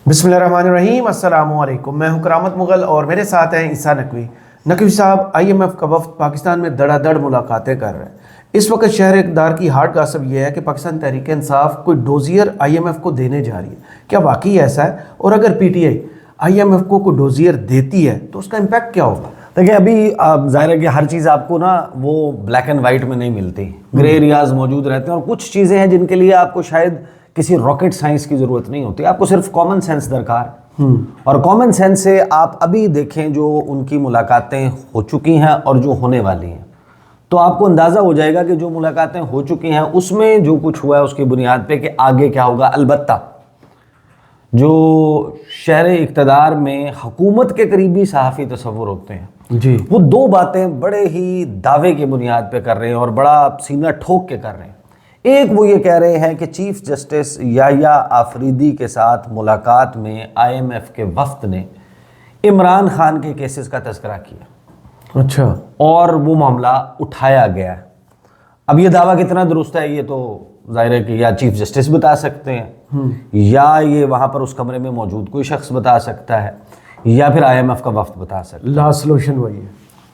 बिस्मिल्लाहिर्रहमानिर्रहीम, अस्सलामुअलैकुम। मैं हूं करामत मुगल और मेरे साथ हैं ईसा नकवी। नकवी साहब, IMF का वफ्द पाकिस्तान में धड़ाधड़ मुलाकातें कर रहे हैं। इस वक्त शहर इक़्तिदार की हार्ड गासिप यह है कि पाकिस्तान तहरीक इंसाफ कोई डोजियर IMF को देने जा रही है। क्या वाकई ऐसा है? और अगर PTI IMF को कोई डोजियर देती है तो उसका इम्पैक्ट क्या होगा? देखिए, अभी जाहिर है कि हर चीज़ आपको ना वो ब्लैक एंड वाइट में नहीं मिलती, ग्रे एरियाज मौजूद रहते हैं और कुछ चीज़ें हैं जिनके लिए आपको शायद किसी रॉकेट साइंस की ज़रूरत नहीं होती, आपको सिर्फ कॉमन सेंस दरकार। और कॉमन सेंस से आप अभी देखें जो उनकी मुलाकातें हो चुकी हैं और जो होने वाली हैं, तो आपको अंदाज़ा हो जाएगा कि जो मुलाकातें हो चुकी हैं उसमें जो कुछ हुआ है उसकी बुनियाद पे कि आगे क्या होगा। अलबत्ता जो शहर इक़्तिदार में हुकूमत के करीबी सहाफ़ी तस्वुर होते हैं जी, वो दो बातें बड़े ही दावे की बुनियाद पे कर रहे हैं और बड़ा सीना ठोक के कर रहे हैं। एक, वो ये कह रहे हैं कि चीफ जस्टिस याह्या आफरीदी के साथ मुलाकात में IMF के वफ्द ने इमरान खान के केसेस का तज़किरा किया। अच्छा। और वो मामला उठाया गया। अब ये दावा कितना दुरुस्त है ये तो जाहिर है कि या चीफ जस्टिस बता सकते हैं या ये वहाँ पर उस कमरे में मौजूद कोई शख्स बता सकता है या फिर IMF का वफ्द बता सकता है। लास्ट सोल्यूशन वही है,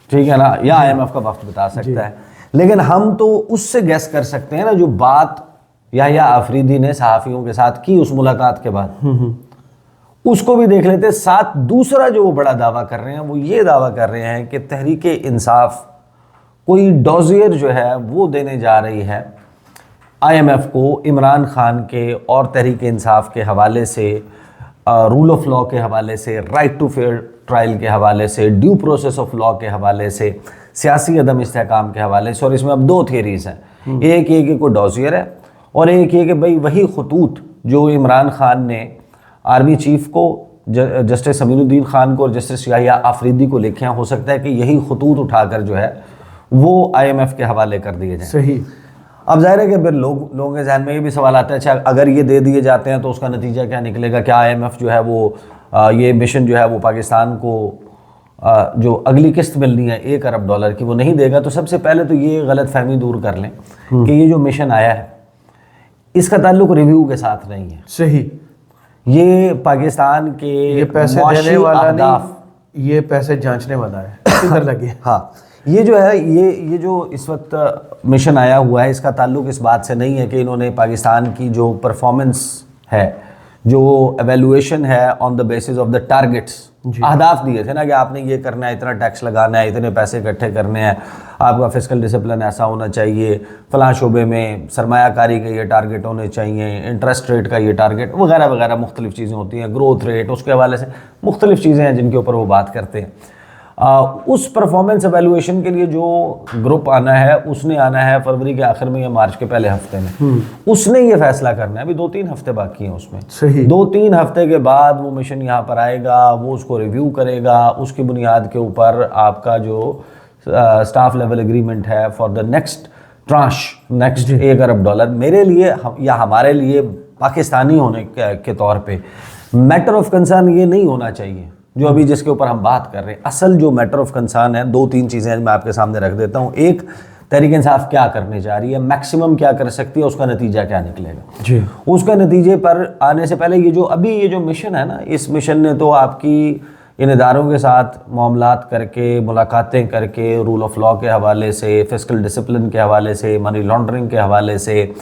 ठीक है ना, या IMF का वफ्द बता सकता है। लेकिन हम तो उससे गैस कर सकते हैं ना जो बात याह्या आफरीदी ने सहाफ़ियों के साथ की उस मुलाकात के बाद, उसको भी देख लेते। साथ दूसरा जो वो बड़ा दावा कर रहे हैं वो ये दावा कर रहे हैं कि तहरीक इंसाफ कोई डोजियर जो है वो देने जा रही है IMF को इमरान खान के और तहरीक इंसाफ के हवाले से, रूल ऑफ लॉ के हवाले से, राइट टू फेयर ट्रायल के हवाले से, ड्यू प्रोसेस ऑफ लॉ के हवाले से, सियासी अदम इस्तेहकाम के हवाले से। और इसमें अब दो थियरीज हैं, एक ये कि कोई डोजियर है और एक ये कि भाई वही खतूत जो इमरान खान ने आर्मी चीफ को, जस्टिस अमीनुद्दीन खान को और जस्टिस याह्या आफरीदी को लिखे हैं, हो सकता है कि यही खतूत उठाकर जो है वो IMF के हवाले कर दिए जाए। सही। अब जाहिर है कि फिर लोगों के जहन में ये भी सवाल आता है, अच्छा अगर ये दे दिए जाते हैं तो उसका नतीजा क्या निकलेगा? क्या IMF जो है वो ये मिशन जो है वो पाकिस्तान को जो अगली किस्त मिलनी है $1 अरब की वो नहीं देगा? तो सबसे पहले तो ये गलत फहमी दूर कर लें कि ये जो मिशन आया है इसका ताल्लुक रिव्यू के साथ नहीं है। सही। ये पाकिस्तान के ये पैसे देने वाला अहदाफ, नहीं, ये पैसे जांचने वाला है। किधर लगे? हाँ, ये जो है ये जो इस वक्त मिशन आया हुआ है इसका ताल्लुक इस बात से नहीं है कि इन्होंने पाकिस्तान की जो परफॉर्मेंस है, जो एवेल्युएशन है on the basis of the targets, अहदाफ दिए थे ना कि आपने ये करना है, इतना टैक्स लगाना है, इतने पैसे इकट्ठे करने हैं, आपका फिस्कल डिसिप्लिन ऐसा होना चाहिए, फलां शोबे में सरमायाकारी के ये टारगेट होने चाहिए, इंटरेस्ट रेट का ये टारगेट वगैरह वगैरह मुख्तलिफ चीज़ें होती हैं, ग्रोथ रेट, उसके हवाले से मुख्तलिफ चीज़ें हैं जिनके ऊपर वो बात करते हैं। उस परफॉर्मेंस एवेल्युएशन के लिए जो ग्रुप आना है उसने आना है फरवरी के आखिर में या मार्च के पहले हफ्ते में। उसने ये फैसला करना है, अभी 2-3 हफ्ते बाकी हैं उसमें। सही। 2-3 हफ्ते के बाद वो मिशन यहाँ पर आएगा, वो उसको रिव्यू करेगा, उसकी बुनियाद के ऊपर आपका जो स्टाफ लेवल एग्रीमेंट है फॉर द नेक्स्ट ट्रांश, नेक्स्ट $1 अरब, मेरे लिए या हमारे लिए पाकिस्तानी होने के तौर पे मैटर ऑफ कंसर्न ये नहीं होना चाहिए जो अभी जिसके ऊपर हम बात कर रहे हैं। असल जो मैटर ऑफ कंसर्न है, 2-3 चीज़ें मैं आपके सामने रख देता हूँ। एक, तहरीक इंसाफ क्या करने जा रही है, मैक्सिमम क्या कर सकती है, उसका नतीजा क्या निकलेगा जी। उसका नतीजे पर आने से पहले ये जो मिशन है ना, इस मिशन ने तो आपकी इन इदारों के साथ मामलात करके, मुलाकातें करके, रूल ऑफ लॉ के हवाले से, फिस्कल डिसिप्लिन के हवाले से, मनी लॉन्ड्रिंग के हवाले से,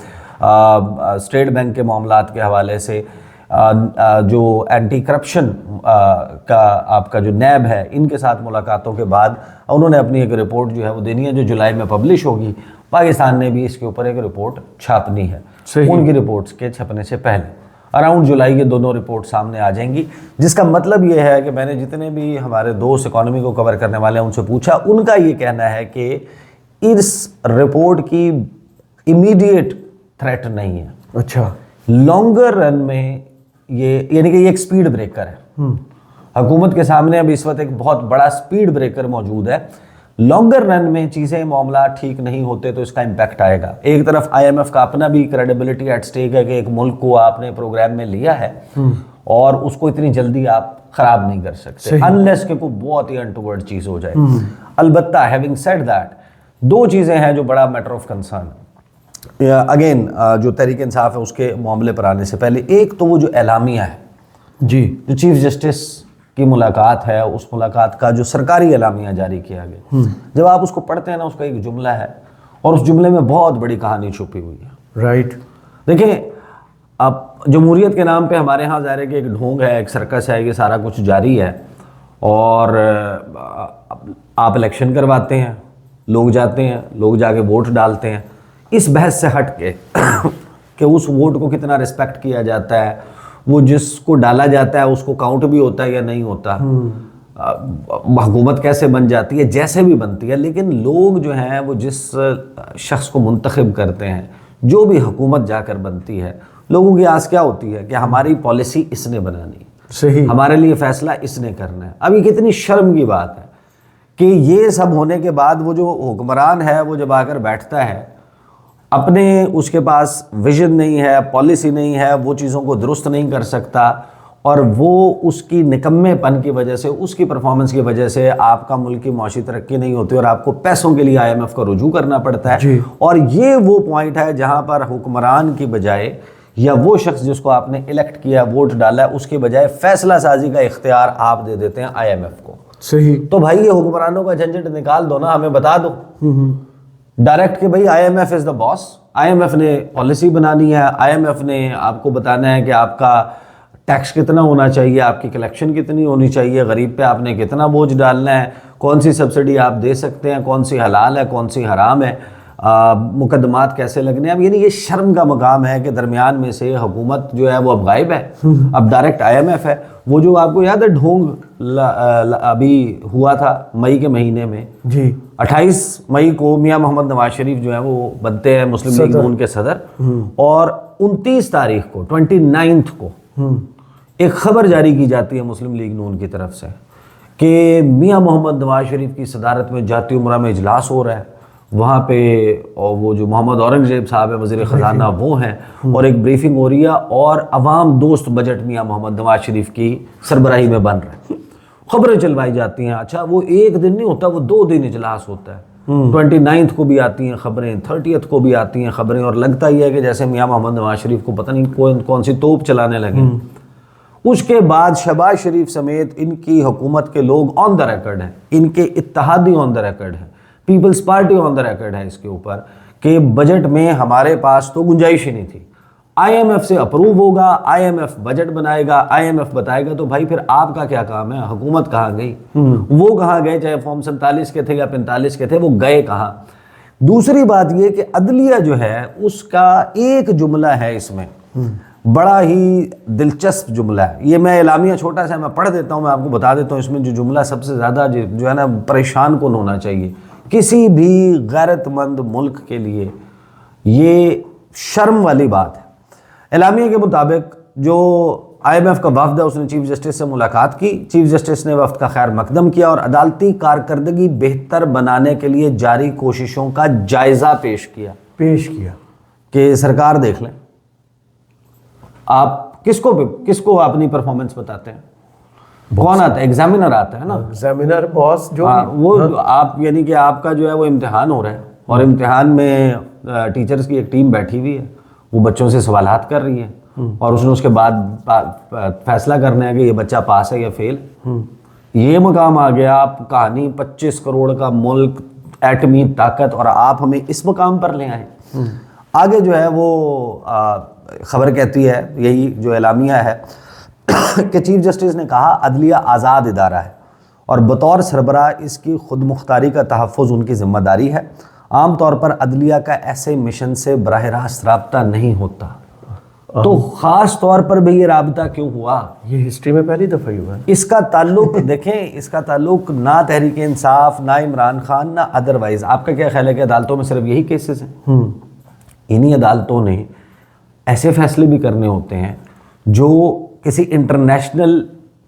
स्टेट बैंक के मामलात के हवाले से, जो एंटी करप्शन का आपका जो नैब है, इनके साथ मुलाकातों के बाद उन्होंने अपनी एक रिपोर्ट जो है वो देनी है जो जुलाई में पब्लिश होगी। पाकिस्तान ने भी इसके ऊपर एक रिपोर्ट छापनी है। उनकी रिपोर्ट्स के छपने से पहले अराउंड जुलाई ये दोनों रिपोर्ट सामने आ जाएंगी, जिसका मतलब ये है कि मैंने जितने भी हमारे दोस्त इकॉनमी को कवर करने वाले हैं उनसे पूछा, उनका ये कहना है कि इस रिपोर्ट की इमीडिएट थ्रेट नहीं है। अच्छा। लॉन्गर रन में ये यानी कि ये एक स्पीड ब्रेकर है। हुकूमत के सामने अब इस वक्त एक बहुत बड़ा स्पीड ब्रेकर मौजूद है। लॉन्गर रन में चीज़ें मामला ठीक नहीं होते तो इसका इम्पैक्ट आएगा। एक तरफ IMF का अपना भी क्रेडिबिलिटी एट स्टेक है कि एक मुल्क को आपने प्रोग्राम में लिया है और उसको इतनी जल्दी आप ख़राब नहीं कर सकते अनलेस के कोई बहुत ही अनटूवर्ड चीज़ हो जाए। अलबत्ता हैविंग सेड दैट, दो चीज़ें हैं जो बड़ा मैटर ऑफ कंसर्न अगेन जो तहरीक इंसाफ है उसके मामले पर आने से पहले। एक तो वो जो एलामिया है जी जो चीफ जस्टिस की मुलाकात है, उस मुलाकात का जो सरकारी एलामिया जारी किया गया, जब आप उसको पढ़ते हैं ना, उसका एक जुमला है और उस जुमले में बहुत बड़ी कहानी छुपी हुई है। राइट। देखिए, अब जमहूरियत के नाम पे हमारे यहाँ ज़ाहिर है कि एक ढोंग है, एक सर्कस है, ये सारा कुछ जारी है। और आप इलेक्शन करवाते हैं, लोग जाते हैं, लोग जाके वोट डालते हैं। इस बहस से हट के कि उस वोट को कितना रिस्पेक्ट किया जाता है, वो जिसको डाला जाता है उसको काउंट भी होता है या नहीं होता, हुकूमत कैसे बन जाती है, जैसे भी बनती है, लेकिन लोग जो हैं वो जिस शख्स को मुंतखब करते हैं, जो भी हुकूमत जाकर बनती है, लोगों की आस क्या होती है कि हमारी पॉलिसी इसने बनानी, सही, हमारे लिए फैसला इसने करना है। अब ये कितनी शर्म की बात है कि ये सब होने के बाद वो जो हुक्मरान है वो जब आकर बैठता है, अपने उसके पास विजन नहीं है, पॉलिसी नहीं है, वो चीज़ों को दुरुस्त नहीं कर सकता, और वो उसकी निकम्मेपन की वजह से, उसकी परफॉर्मेंस की वजह से आपका मुल्क की मौशी तरक्की नहीं होती और आपको पैसों के लिए IMF का रुजू करना पड़ता है। और ये वो पॉइंट है जहाँ पर हुक्मरान की बजाय, या वो शख्स जिसको आपने इलेक्ट किया, वोट डाला, उसके बजाय फैसला साजी का इख्तियार आप दे देते हैं IMF को। सही। तो भाई ये हुक्मरानों का झंझट निकाल दो ना, हमें बता दो डायरेक्ट कि भाई IMF is the boss, IMF ने पॉलिसी बनानी है, IMF ने आपको बताना है कि आपका टैक्स कितना होना चाहिए, आपकी कलेक्शन कितनी होनी चाहिए, गरीब पे आपने कितना बोझ डालना है, कौन सी सब्सिडी आप दे सकते हैं, कौन सी हलाल है, कौन सी हराम है, मुकदमात कैसे लगने हैं। अब यानी ये शर्म का मकाम है कि दरमियान में से हुकूमत जो है वो अब गायब है, अब डायरेक्ट IMF है। वो जो आपको याद है ढोंग अभी हुआ था मई के महीने में जी, 28 मई को मियां मोहम्मद नवाज शरीफ जो है वो बनते हैं मुस्लिम लीग नून के सदर, और 29 तारीख को 29 को एक खबर जारी की जाती है मुस्लिम लीग नून की तरफ से कि मियां मोहम्मद नवाज शरीफ की सदारत में जाती उमरा में इजलास हो रहा है, वहाँ पे और वो जो मोहम्मद औरंगजेब साहब है वज़ीर ख़जाना वो हैं, और एक ब्रीफिंग हो रही है, और अवाम दोस्त बजट मियां मोहम्मद नवाज शरीफ की सरबराही में बन रहा है। खबरें चलवाई जाती हैं। अच्छा, वो एक दिन नहीं होता, वो 2 दिन इजलास होता है। 29 को भी आती हैं खबरें, 30 को भी आती हैं खबरें, और लगता ही है कि जैसे मियां मोहम्मद नवाज शरीफ को पता नहीं कौन सी तोप चलाने लगे। उसके बाद शहबाज शरीफ समेत इनकी हुकूमत के लोग ऑन द रिकॉर्ड हैं, इनके इत्तेहादी ऑन द रिकॉर्ड हैं, people's party on the record है इसके ऊपर कि बजट में हमारे पास तो गुंजाइश ही नहीं थी, IMF से अप्रूव होगा, IMF बजट बनाएगा, IMF बताएगा। तो भाई फिर आपका क्या काम है? हुकूमत कहाँ गई? वो कहाँ गए? चाहे फॉर्म 47 के थे या 45 के थे, वो गए कहाँ? दूसरी बात ये कि अदलिया जो है उसका एक जुमला है इसमें, बड़ा ही दिलचस्प जुमला है। ये मैं एलामिया छोटा सा मैं पढ़ देता हूँ, मैं आपको बता देता हूँ इसमें जो जुमला सबसे ज़्यादा जो है ना परेशान कौन होना चाहिए किसी भी गैरतमंद मुल्क के लिए, ये शर्म वाली बात है। एलामिया के मुताबिक जो IMF का वफ्द है उसने चीफ जस्टिस से मुलाकात की, चीफ जस्टिस ने वफ्द का खैर मकदम किया और अदालती कारकर्दगी बेहतर बनाने के लिए जारी कोशिशों का जायज़ा पेश किया कि सरकार देख लें आप किसको अपनी परफॉर्मेंस बताते हैं, कौन आता है? एग्जामिनर आता है ना, एग्जामिनर बॉस जो वो आप यानी कि आपका जो है वो इम्तिहान हो रहा है, और इम्तिहान में टीचर्स की एक टीम बैठी हुई है, वो बच्चों से सवालात कर रही है, और उसने उसके बाद फैसला करना है कि ये बच्चा पास है या फेल। ये मकाम आ गया, आप कहानी 25 करोड़ का मुल्क, एटमी ताकत, और आप हमें इस मकाम पर ले आए। आगे जो है वो खबर कहती है, यही जो एलामिया है कि चीफ जस्टिस ने कहा अदलिया आज़ाद इदारा है और बतौर सरबराह इसकी खुद मुख्तारी का तहफ़्फ़ुज़ उनकी ज़िम्मेदारी है। आम तौर पर अदलिया का ऐसे मिशन से बराह रास्त राब्ता नहीं होता, तो ख़ास तौर पर भी ये राब्ता क्यों हुआ? ये हिस्ट्री में पहली दफ़ा ही हुआ है। इसका ताल्लुक देखें, इसका ताल्लुक ना तहरीक इंसाफ, ना इमरान खान, ना अदरवाइज़। आपका क्या ख्याल है कि अदालतों में सिर्फ यही केसेस हैं? इन्हीं अदालतों ने ऐसे फैसले भी करने होते हैं जो किसी इंटरनेशनल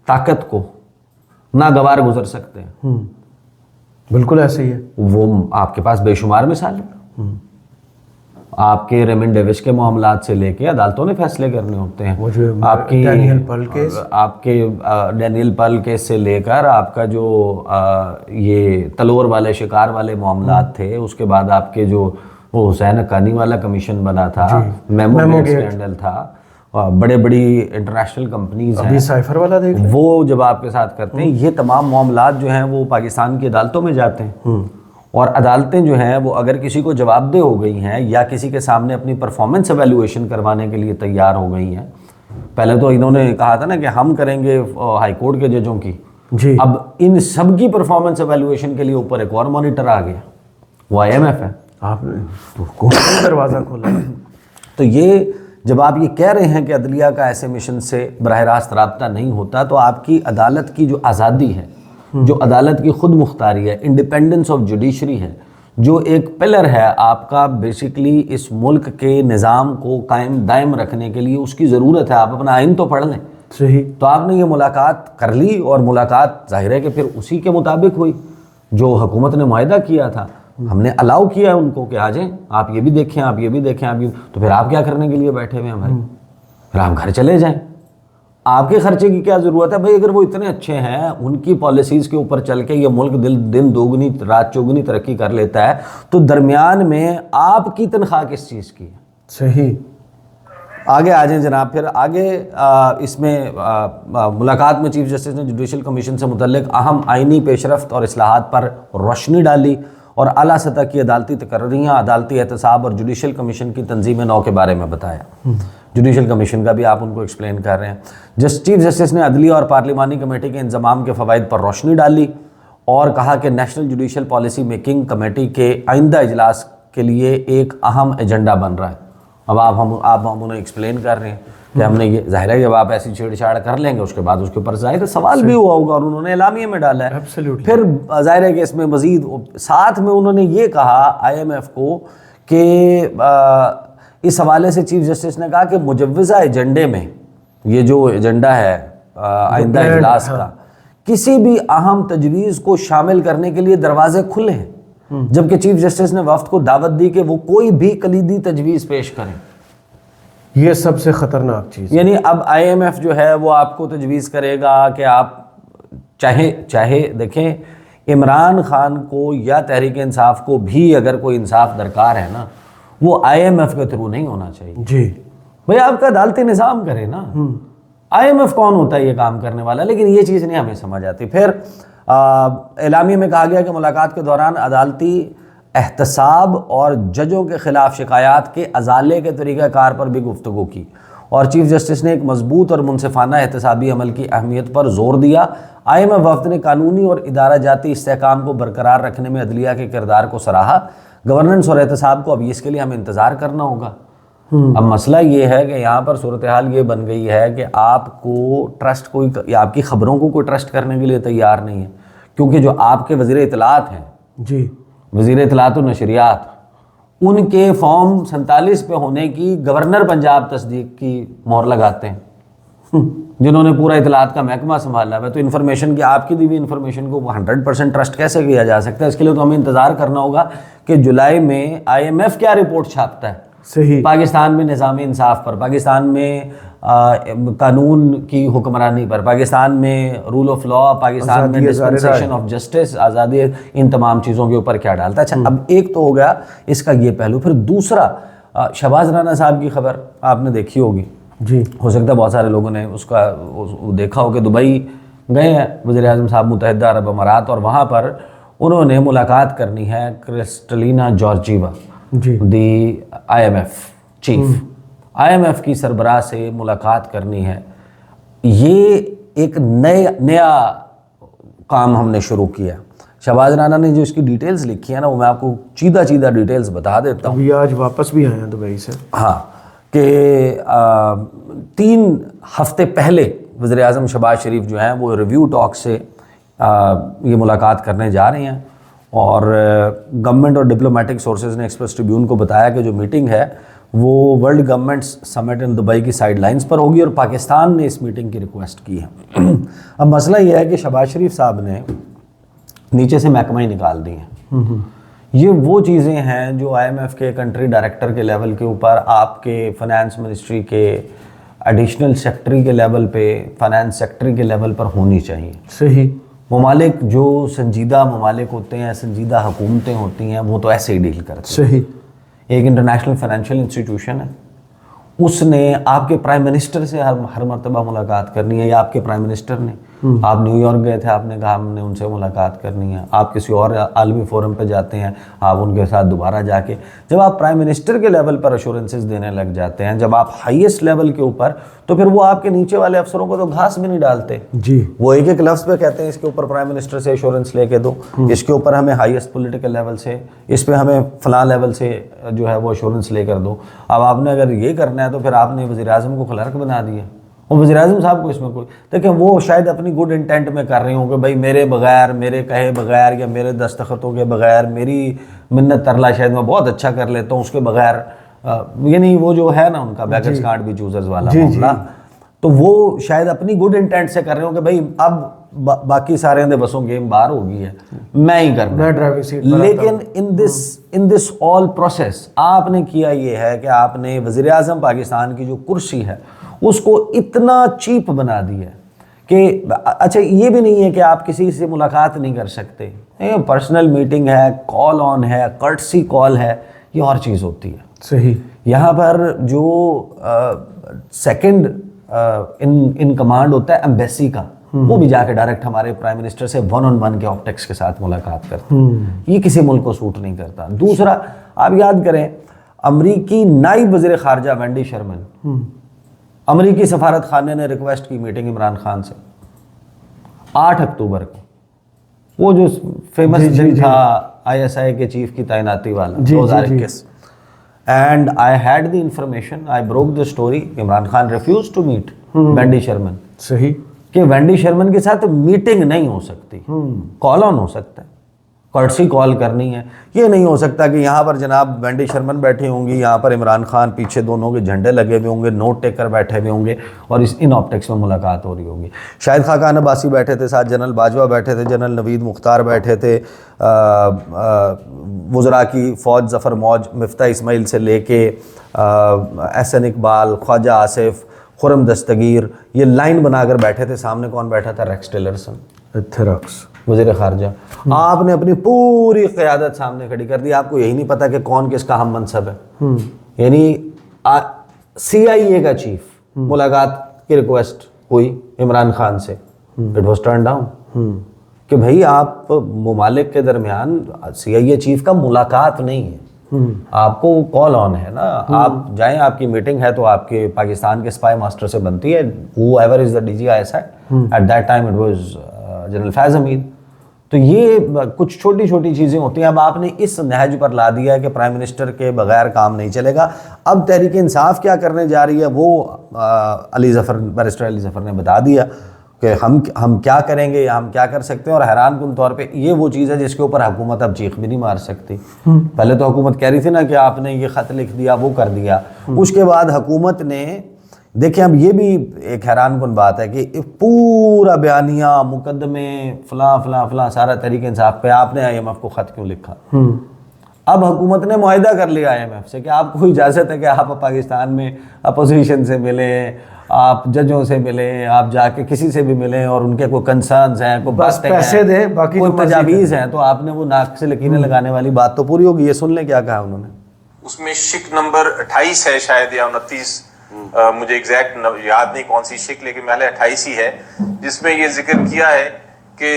ताकत को नागवार गुजर सकते हैं। बिल्कुल ऐसे ही है। वो आपके पास बेशुमार मिसाल है। आपके रेमन डेविस के मामलात से लेके अदालतों ने फैसले करने होते हैं। वो जो आपकी डैनियल पर्ल केस, आपके डैनियल पर्ल केस से लेकर आपका जो ये तलोर वाले शिकार वाले मामलात थे, उसके बाद आपके जो वो हुसैन हक्कानी वाला कमीशन बना था, मेमो स्कैंडल था, बड़े बड़ी इंटरनेशनल कंपनीज अभी हैं, साइफर वाला देख लो। वो जब आपके साथ करते हैं, ये तमाम मामलात जो हैं वो पाकिस्तान की अदालतों में जाते हैं। और अदालतें जो हैं वो अगर किसी को जवाबदेह हो गई हैं या किसी के सामने अपनी परफॉर्मेंस एवेल्युएशन करवाने के लिए तैयार हो गई हैं, पहले तो इन्होंने कहा था ना कि हम करेंगे हाई कोर्ट के जजों की, जी अब इन सब की परफॉर्मेंस एवेल्युएशन के लिए ऊपर एक और मॉनिटर आ गया, वो IMF है। आपने तो कौन सा दरवाज़ा खोला? तो ये जब आप ये कह रहे हैं कि अदलिया का ऐसे मिशन से बराह रास्त राब्ता नहीं होता, तो आपकी अदालत की जो आज़ादी है, जो अदालत की खुद मुख्तारी है, इंडिपेंडेंस ऑफ जुडिशरी है, जो एक पिलर है आपका बेसिकली इस मुल्क के निज़ाम को कायम दायम रखने के लिए, उसकी ज़रूरत है। आप अपना आइन तो पढ़ लें। सही। तो आपने ये मुलाकात कर ली और मुलाकात जाहिर है कि फिर उसी के मुताबिक हुई जो हुकूमत ने मुआहदा किया था। हमने अलाउ किया है उनको कि आ जाएं, आप ये भी देखें, आप ये भी देखें, आप ये, तो फिर आप क्या करने के लिए बैठे हुए हैं भाई? फिर आप घर चले जाएं। आपके खर्चे की क्या ज़रूरत है भाई? अगर वो इतने अच्छे हैं, उनकी पॉलिसीज़ के ऊपर चल के ये मुल्क दिन दोगुनी रात चौगुनी तरक्की कर लेता है, तो दरमियान में आपकी तनख्वाह किस चीज़ की है? सही। आगे आ जाएं जनाब। फिर आगे इसमें मुलाकात में चीफ जस्टिस ने जुडिशल कमीशन से मुतल्लिक अहम आइनी पेशरफ्त और इस्लाहात पर रोशनी डाली और आला सतह की अदालती तकर्रियाँ, अदालती एहतसाब और जुडिशल कमीशन की तंजीम नौ के बारे में बताया। जुडिशल कमीशन का भी आप उनको एक्सप्लेन कर रहे हैं। चीफ जस्टिस ने अदलिया और पार्लिमानी कमेटी के इंतजाम के फ़वाइद पर रोशनी डाली और कहा कि national judicial policy making committee के आइंदा इजलास के लिए एक अहम एजेंडा बन रहा है। अब आप हम उन्हें एक्सप्लेन कर रहे हैं कि हमने ये, जाहिर है जब आप ऐसी छेड़छाड़ कर लेंगे उसके बाद उसके ऊपर जाहिर सवाल भी हुआ होगा और उन्होंने एलामिया में डाला है। Absolutely. फिर जाहिर है कि इसमें मजीद साथ में उन्होंने ये कहा IMF को कि इस हवाले से चीफ जस्टिस ने कहा कि मुजव्वज़ा एजेंडे में, ये जो एजेंडा है आइंदा इजलास का, किसी भी अहम तजवीज़ को शामिल करने के लिए दरवाजे खुले हैं। जबकि चीफ जस्टिस ने वफ्द को दावत दी कि वो कोई भी कलीदी तजवीज़ पेश करें। ये सबसे ख़तरनाक चीज़, यानी अब IMF जो है वो आपको तजवीज़ करेगा कि आप चाहे देखें, इमरान खान को या तहरीक इंसाफ को भी अगर कोई इंसाफ दरकार है ना, वो IMF के थ्रू नहीं होना चाहिए। जी भाई आपका अदालती निज़ाम करे ना, IMF कौन होता है ये काम करने वाला? लेकिन ये चीज़ नहीं हमें समझ आती। फिर एलामिया में कहा गया कि मुलाकात के दौरान अदालती एहतसाब और जजों के ख़िलाफ़ शिकायत के अजाले के तरीक़ाकार पर भी गुफ्तगू की और चीफ जस्टिस ने एक मजबूत और मुनसिफाना एहतसाबी अमल की अहमियत पर जोर दिया। IMF वफ्द ने कानूनी और इदारा जाती इस्तेहकाम को बरकरार रखने में अदलिया के किरदार को सराहा। गवर्नेंस और एहतसाब को अब इसके लिए हमें इंतज़ार करना होगा। अब मसला ये है कि यहाँ पर सूरत हाल ये बन गई है कि आपको ट्रस्ट कोई, या आपकी ख़बरों को कोई ट्रस्ट करने के लिए तैयार नहीं है, क्योंकि जो आपके वज़ीर इत्तलात हैं, जी वज़ीर इत्तलात और नशरियात, उनके फॉर्म 47 पे होने की गवर्नर पंजाब तस्दीक की मोहर लगाते हैं, जिन्होंने पूरा इत्तलात का महकमा संभाला है। तो इन्फॉर्मेशन की, आपकी दी हुई इन्फॉर्मेशन को 100% ट्रस्ट कैसे किया जा सकता है? इसके लिए तो हमें इंतज़ार करना होगा कि जुलाई में IMF क्या रिपोर्ट छापता है। सही। पाकिस्तान में निज़ाम इंसाफ पर, पाकिस्तान में कानून की हुक्मरानी पर, पाकिस्तान में रूल ऑफ लॉ, पाकिस्तान में डिस्पेंसेशन ऑफ जस्टिस, आज़ादी, इन तमाम चीज़ों के ऊपर क्या डालता है। अच्छा, अब एक तो हो गया इसका ये पहलू। फिर दूसरा, शहबाज राना साहब की खबर आपने देखी होगी जी, हो सकता है बहुत सारे लोगों ने उसका देखा हो कि दुबई गए हैं वज़ीर आज़म साहब मुत्तहिदा अरब अमारात, और वहाँ पर उन्होंने मुलाकात करनी है क्रिस्टलिना जॉर्जीवा दी IMF चीफ, IMF की सरबराह से मुलाकात करनी है। ये एक नया काम हमने शुरू किया। शहबाज राना ने जो इसकी डिटेल्स लिखी है ना, वो मैं आपको चीदा डिटेल्स बता देता हूँ। अभी आज वापस भी आए हैं दुबई से। हाँ, कि 3 हफ्ते पहले वज़ीर आज़म शहबाज शरीफ जो हैं वो रिव्यू टॉक से ये मुलाकात करने जा रहे हैं, और गवर्नमेंट और डिप्लोमेटिक सोर्सेज ने एक्सप्रेस ट्रिब्यून को बताया कि जो मीटिंग है वो world governments summit in Dubai की साइडलाइंस पर होगी और पाकिस्तान ने इस मीटिंग की रिक्वेस्ट की है। अब मसला ये है कि शहबाज शरीफ साहब ने नीचे से महकमा ही निकाल दी हैं। ये वो चीज़ें हैं जो IMF के कंट्री डायरेक्टर के लेवल के ऊपर, आपके फाइनेंस मिनिस्ट्री के एडिशनल सेक्रेटरी के लेवल पे, फाइनेंस सेक्रेटरी के लेवल पर होनी चाहिए। सही। ममालिक जो संजीदा ममालिक होते हैं, संजीदा हुकूमतें होती हैं, वो तो ऐसे ही डील करते हैं। सही। एक इंटरनेशनल फाइनेंशियल इंस्टीट्यूशन है, उसने आपके प्राइम मिनिस्टर से हर मर्तबा मुलाकात करनी है, या आपके प्राइम मिनिस्टर ने, आप न्यूयॉर्क गए थे, आपने कहा हमने उनसे मुलाकात करनी है, आप किसी और आलमी फोरम पे जाते हैं, आप उनके साथ दोबारा जाके, जब आप प्राइम मिनिस्टर के लेवल पर अश्योरेंसेस देने लग जाते हैं, जब आप हाईएस्ट लेवल के ऊपर, तो फिर वो आपके नीचे वाले अफसरों को तो घास भी नहीं डालते जी। वो एक एक लफ्ज़ पे कहते हैं इसके ऊपर प्राइम मिनिस्टर से एश्योरेंस लेके दो, इसके ऊपर हमें हाईएस्ट पॉलिटिकल लेवल से, इस पे हमें फलां लेवल से जो है वो एश्योरेंस लेकर दो। अब आपने अगर ये करना है तो फिर आपने वज़ीर आज़म को क्लर्क बना दिया, और वज़ीर आज़म साहब को इसमें कोई, देखिए वो शायद अपनी गुड इंटेंट में कर रही हूँ कि भाई मेरे बगैर, मेरे कहे बगैर या मेरे दस्तखतों के बगैर, मेरी मिन्नत तरला शायद मैं बहुत अच्छा कर लेता हूँ उसके बगैर, यानी वो जो है ना उनका बैगर्स कांट बी चूजर्स वाला मामला, तो वो शायद अपनी गुड इंटेंट से कर रहे हो कि भाई अब बाकी सारे दे बसों गेम बाहर हो गई है, मैं ही करना, मैं ड्राइविंग सीट पर लेकिन इन दिस ऑल प्रोसेस आपने किया ये है कि आपने वज़ीर आज़म पाकिस्तान की जो कुर्सी है उसको इतना चीप बना दिया कि अच्छा ये भी नहीं है कि आप किसी से मुलाकात नहीं कर सकते, पर्सनल मीटिंग है, कॉल ऑन है, कर्टसी कॉल है, ये और चीज़ होती है। सही। यहाँ पर जो सेकंड इन कमांड होता है एम्बेसी का, वो भी जाके डायरेक्ट हमारे प्राइम मिनिस्टर से 1-on-1 के ऑप्टिक्स के साथ मुलाकात करते हैं, ये किसी मुल्क को सूट नहीं करता। दूसरा, आप याद करें, अमरीकी नाइब वज़ीर ख़ारजा वेंडी शर्मन, अमरीकी सफारत खाने ने रिक्वेस्ट की मीटिंग इमरान खान से 8 अक्टूबर को, वो जो फेमस दिन था ISI के चीफ की तैनाती वाला 2021, and I had the information, I broke the story, Imran Khan refused to meet Wendy Sherman. सही। कि वेंडी शर्मन के साथ मीटिंग नहीं हो सकती, कॉल ऑन हो सकता है, कर्टसी कॉल करनी है, ये नहीं हो सकता कि यहाँ पर जनाब वेंडी शर्मन बैठी होंगी, यहाँ पर इमरान खान पीछे दोनों के झंडे लगे हुए होंगे, नोट टेकर बैठे हुए होंगे और इन ऑप्टिक्स में मुलाकात हो रही होगी। शाहिद खाकान अब्बासी बैठे थे, साथ जनरल बाजवा बैठे थे, जनरल नवीद मुख्तार बैठे थे, वज़रा की फ़ौज ज़फ़र मौज मिफ्ता इस्माइल से लेके एहसन इकबाल, ख्वाजा आसिफ, खुरम दस्तगीर, ये लाइन बनाकर बैठे थे। सामने कौन बैठा था? रेक्स टिलरसन, वज़ीर ख़ारजा। आपने अपनी पूरी क़यादत सामने खड़ी कर दी, आपको यही नहीं पता कि कौन किसका हम मनसब है। यानी CIA का चीफ, मुलाकात की रिक्वेस्ट हुई इमरान खान से, इट वॉज टर्न डाउन कि भाई आप मुमालिक के दरमियान CIA चीफ का मुलाकात नहीं है, आपको कॉल ऑन है ना, आप जाएं, आपकी मीटिंग है तो आपके पाकिस्तान के स्पाई मास्टर से बनती है, whoever is the DG ISI, at that time it was general Faiz Hamid. तो ये कुछ छोटी छोटी चीज़ें होती हैं। अब आपने इस नहज पर ला दिया है कि प्राइम मिनिस्टर के बगैर काम नहीं चलेगा। अब तहरीक इंसाफ क्या करने जा रही है वो बैरिस्टर अली ज़फ़र ने बता दिया कि हम क्या करेंगे या हम क्या कर सकते हैं। और हैरान कुन तौर पे ये वो चीज़ है जिसके ऊपर हुकूमत अब चीख भी नहीं मार सकती। पहले तो हुकूमत कह रही थी ना कि आपने ये ख़त लिख दिया, वो कर दिया, उसके बाद हुकूमत ने, देखिए अब ये भी एक हैरान कुन बात है कि पूरा बयानिया, मुकदमे, फलां फलां फलां सारा तहरीक इंसाफ पे आपने IMF को ख़त क्यों लिखा। अब हुकूमत ने मुआहिदा कर लिया IMF से कि आपको इजाज़त है कि आप पाकिस्तान में अपोजिशन से मिलें, आप जजों से मिलें, आप जाके किसी से भी मिलें और उनके कोई कंसर्न्स हैं, कोई बस पैसे दे, बाकी कोई तजावीज़ हैं, तो आपने वो नाक से लकीरें लगाने वाली बात तो पूरी होगी। ये सुन लें क्या कहा उन्होंने। उसमें शिक नंबर 28 है शायद, या 29, मुझे एग्जैक्ट याद नहीं कौन सी शिक, लेकिन पहले 28 ही है, जिसमें ये जिक्र किया है कि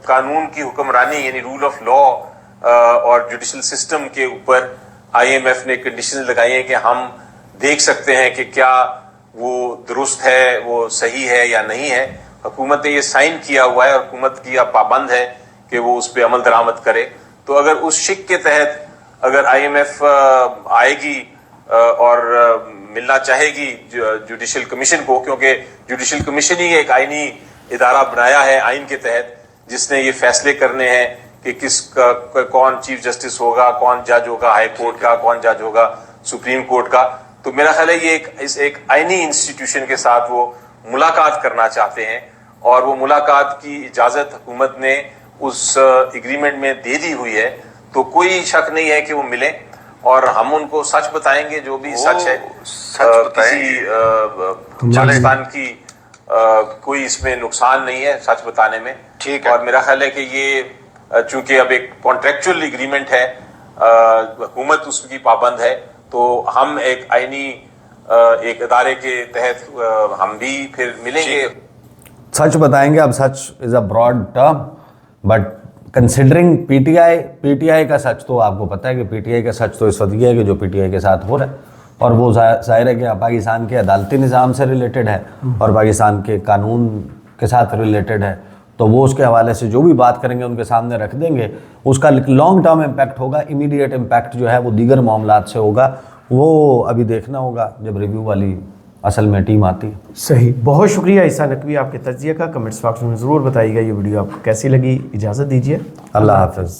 कानून की हुक्मरानी यानी रूल ऑफ लॉ और जुडिशल सिस्टम के ऊपर IMF ने कंडीशन लगाई है कि हम देख सकते हैं कि क्या वो दुरुस्त है, वो सही है या नहीं है। हुकूमत ने ये साइन किया हुआ है और हुकूमत की अब पाबंद है कि वो उस पर अमल दरामद करे। तो अगर उस शिक के तहत अगर IMF आएगी और मिलना चाहेगी जुडिशल कमीशन को, क्योंकि जुडिशल कमीशन ही एक आईनी इदारा बनाया है आइन के तहत, जिसने ये फैसले करने हैं कि कौन चीफ जस्टिस होगा, कौन जज होगा हाई कोर्ट का, कौन जज होगा सुप्रीम कोर्ट का। तो मेरा ख्याल है ये एक आईनी इंस्टीट्यूशन के साथ वो मुलाकात करना चाहते हैं और वो मुलाकात की इजाजत हुकूमत ने उस एग्रीमेंट में दे दी हुई है। तो कोई शक नहीं है कि वो मिले और हम उनको सच बताएंगे, जो भी सच है। किसी पाकिस्तान की कोई इसमें नुकसान नहीं है सच बताने में, ठीक है। और मेरा ख्याल है कि ये चूंकि अब एक कॉन्ट्रेक्चुअल एग्रीमेंट है, हुकूमत उसकी पाबंद है, तो हम एक आईनी एक इदारे के तहत हम भी फिर मिलेंगे। सच बताएंगे, अब सच is a broad term, but considering PTI का सच तो आपको पता है कि पीटीआई का सच तो इस वक्त ये है कि जो पीटीआई के साथ हो रहा है, और वो जाहिर है कि पाकिस्तान के अदालती निज़ाम से रिलेटेड है और पाकिस्तान के कानून के साथ रिलेटेड है, तो वो उसके हवाले से जो भी बात करेंगे उनके सामने रख देंगे। उसका लॉन्ग टर्म इम्पैक्ट होगा, इमीडिएट इम्पैक्ट जो है वो दीगर मामलात से होगा, वो अभी देखना होगा जब रिव्यू वाली असल में टीम आती है। सही, बहुत शुक्रिया ईसा नकवी आपके तज्जिया का। कमेंट्स बॉक्स में ज़रूर बताइएगा ये वीडियो आपको कैसी लगी। इजाज़त दीजिए, अल्लाह हाफ़िज़।